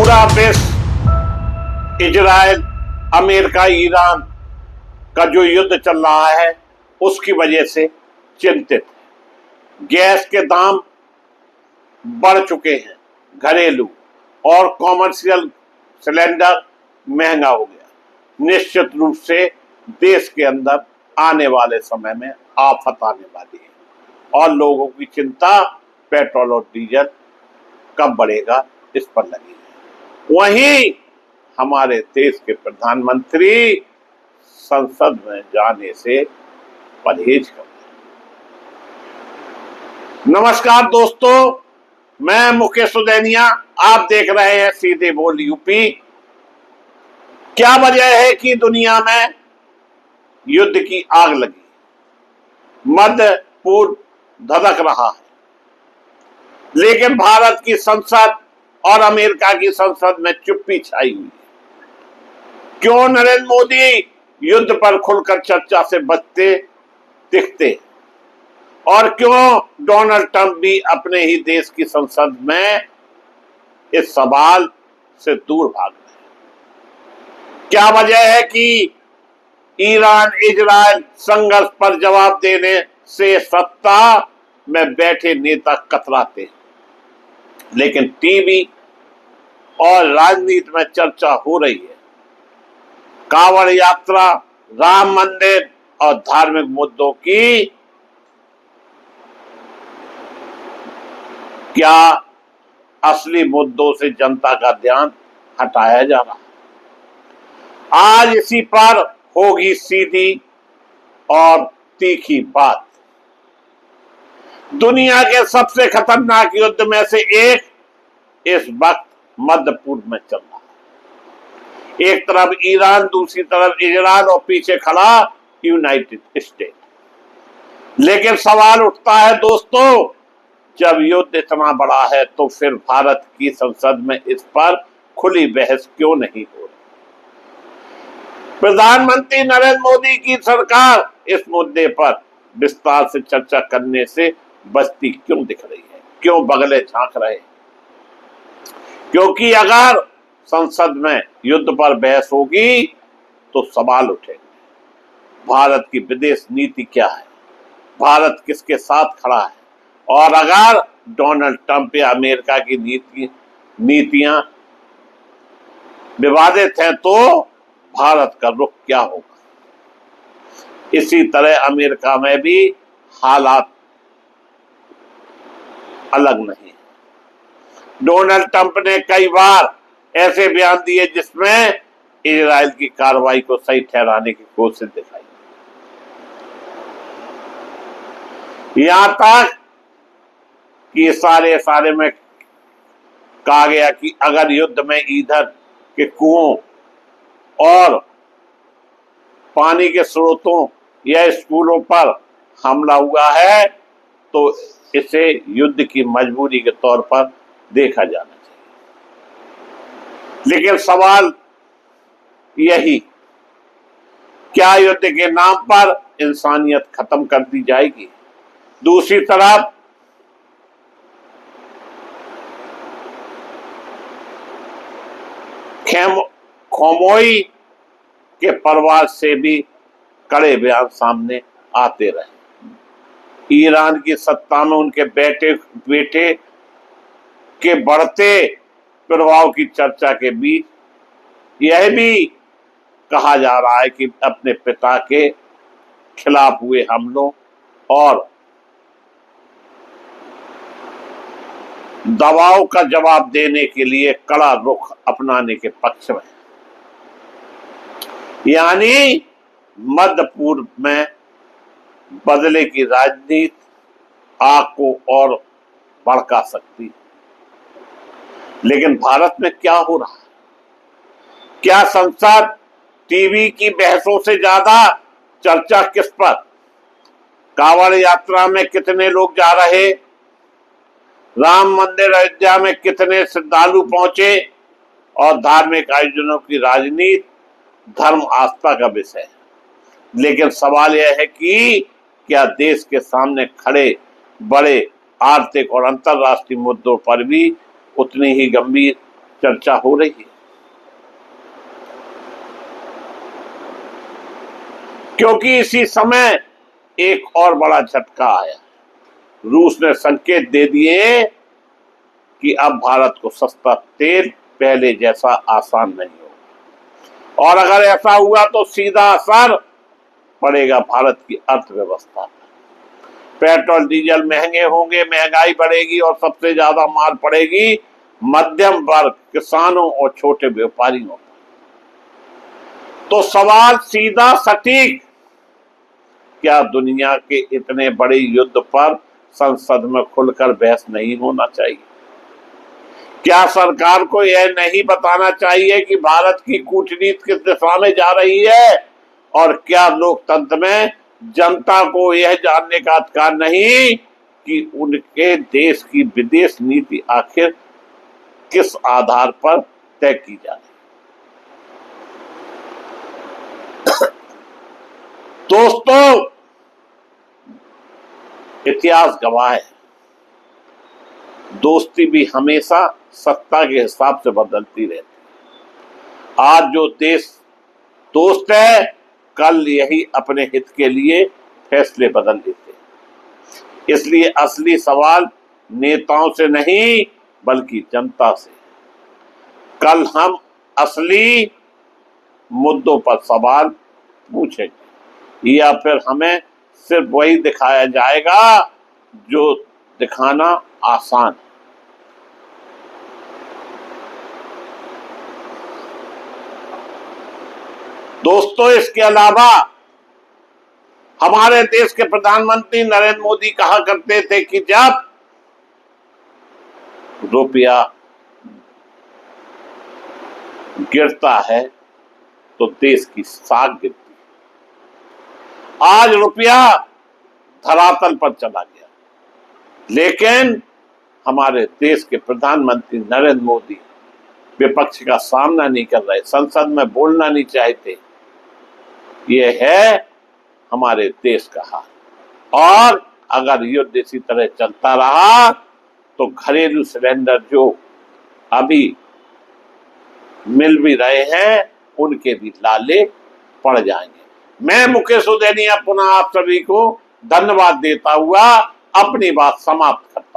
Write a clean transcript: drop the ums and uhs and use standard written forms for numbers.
पूरा विश्व Israel, America, Iran का जो युद्ध चल रहा है उसकी वजह से चिंतित है। गैस के दाम बढ़ चुके हैं, घरेलू और कॉमर्शियल सिलेंडर महंगा हो गया। निश्चित रूप से देश के अंदर आने वाले समय में आफत आने वाली है और लोगों की चिंता पेट्रोल और डीजल कब बढ़ेगा इस पर लगी है। वहीं हमारे देश के प्रधानमंत्री संसद में जाने से परहेज कर रहे हैं। नमस्कार दोस्तों, मैं मुकेश सुदैनिया, आप देख रहे हैं सीधे बोल यूपी। क्या वजह है कि दुनिया में युद्ध की आग लगी, मध्य पूर्व धधक रहा है, लेकिन भारत की संसद और अमेरिका की संसद में चुप्पी छाई हुई है। क्यों नरेंद्र मोदी युद्ध पर खुलकर चर्चा से बचते दिखते और क्यों डोनाल्ड ट्रंप भी अपने ही देश की संसद में इस सवाल से दूर भाग रहे हैं? क्या वजह है कि ईरान इजराइल संघर्ष पर जवाब देने से सत्ता में बैठे नेता कतराते हैं, लेकिन टीवी और राजनीति में चर्चा हो रही है। कांवड़ यात्रा, राम मंदिर और धार्मिक मुद्दों की क्या असली मुद्दों से जनता का ध्यान हटाया जा रहा है? आज इसी पर होगी सीधी और तीखी बात। दुनिया के सबसे खतरनाक युद्ध में से एक इस वक्त मध्य पूर्व में चल रहा है। एक तरफ ईरान, दूसरी तरफ इजराइल और पीछे खड़ा यूनाइटेड स्टेट। लेकिन सवाल उठता है दोस्तों, जब युद्ध इतना बड़ा है तो फिर भारत की संसद में इस पर खुली बहस क्यों नहीं हो रही? प्रधानमंत्री नरेंद्र मोदी की सरकार इस मुद्दे पर विस्तार से चर्चा करने से बचती क्यों दिख रही है? क्यों बगले झांक रहे हैं? क्योंकि अगर संसद में युद्ध पर बहस होगी तो सवाल उठेंगे, भारत की विदेश नीति क्या है, भारत किसके साथ खड़ा है, और अगर डोनाल्ड ट्रंप या अमेरिका की नीतियां विवादित हैं तो भारत का रुख क्या होगा? इसी तरह अमेरिका में भी हालात अलग नहीं। डोनाल्ड ट्रंप ने कई बार ऐसे बयान दिए जिसमें इजराइल की कार्रवाई को सही ठहराने की कोशिश दिखाई। यहां तक कि सारे में कहा गया कि अगर युद्ध में ईंधन के कुओं और पानी के स्रोतों या स्कूलों पर हमला हुआ है तो इसे युद्ध की मजबूरी के तौर पर देखा जाना चाहिए। लेकिन सवाल यही, क्या युद्ध के नाम पर इंसानियत खत्म कर दी जाएगी? दूसरी तरफ खोमोई के परिवार से भी कड़े बयान सामने आते रहे। ईरान की सत्ता में उनके बेटे के बढ़ते प्रभाव की चर्चा के बीच यह भी कहा जा रहा है कि अपने पिता के खिलाफ हुए हमलों और दबाव का जवाब देने के लिए कड़ा रुख अपनाने के पक्ष में, यानी मध्य पूर्व में बदले की राजनीति आग को और भड़का सकती है। लेकिन भारत में क्या हो रहा है? क्या संसद टीवी की बहसों से ज्यादा चर्चा किस पर? कांवड़ यात्रा में कितने लोग जा रहे, राम मंदिर अयोध्या में कितने श्रद्धालु पहुंचे और धार्मिक आयोजनों की राजनीति धर्म आस्था का विषय है। लेकिन सवाल यह है कि क्या देश के सामने खड़े बड़े आर्थिक और अंतरराष्ट्रीय मुद्दों पर भी उतनी ही गंभीर चर्चा हो रही है, क्योंकि इसी समय एक और बड़ा झटका आया। रूस ने संकेत दे दिए कि अब भारत को सस्ता तेल पहले जैसा आसान नहीं होगा, और अगर ऐसा हुआ तो सीधा असर पड़ेगा भारत की अर्थव्यवस्था पर। पेट्रोल डीजल महंगे होंगे, महंगाई बढ़ेगी और सबसे ज्यादा मार पड़ेगी मध्यम वर्ग, किसानों और छोटे व्यापारियों पर। तो सवाल सीधा सटीक, क्या दुनिया के इतने बड़े युद्ध पर संसद में खुलकर बहस नहीं होना चाहिए? क्या सरकार को यह नहीं बताना चाहिए कि भारत की कूटनीति किस दिशा में जा रही है? और क्या लोकतंत्र में जनता को यह जानने का अधिकार नहीं कि उनके देश की विदेश नीति आखिर किस आधार पर तय की जा रही है? दोस्तों, इतिहास गवाह है, दोस्ती भी हमेशा सत्ता के हिसाब से बदलती रहती है। आज जो देश दोस्त है, कल यही अपने हित के लिए फैसले बदल लेते हैं। इसलिए असली सवाल नेताओं से नहीं बल्कि जनता से। कल हम असली मुद्दों पर सवाल पूछेंगे, या फिर हमें सिर्फ वही दिखाया जाएगा जो दिखाना आसान है। दोस्तों, इसके अलावा हमारे देश के प्रधानमंत्री नरेंद्र मोदी कहा करते थे कि जब रुपया गिरता है तो देश की साख गिरती है। आज रुपया धरातल पर चला गया, लेकिन हमारे देश के प्रधानमंत्री नरेंद्र मोदी विपक्ष का सामना नहीं कर रहे, संसद में बोलना नहीं चाहते। ये है हमारे देश का हाल। और अगर युद्ध इसी तरह चलता रहा तो घरेलू सिलेंडर जो अभी मिल भी रहे हैं, उनके भी लाले पड़ जाएंगे। मैं मुकेश सुदैनिया पुनः आप सभी को धन्यवाद देता हुआ अपनी बात समाप्त करता हूं।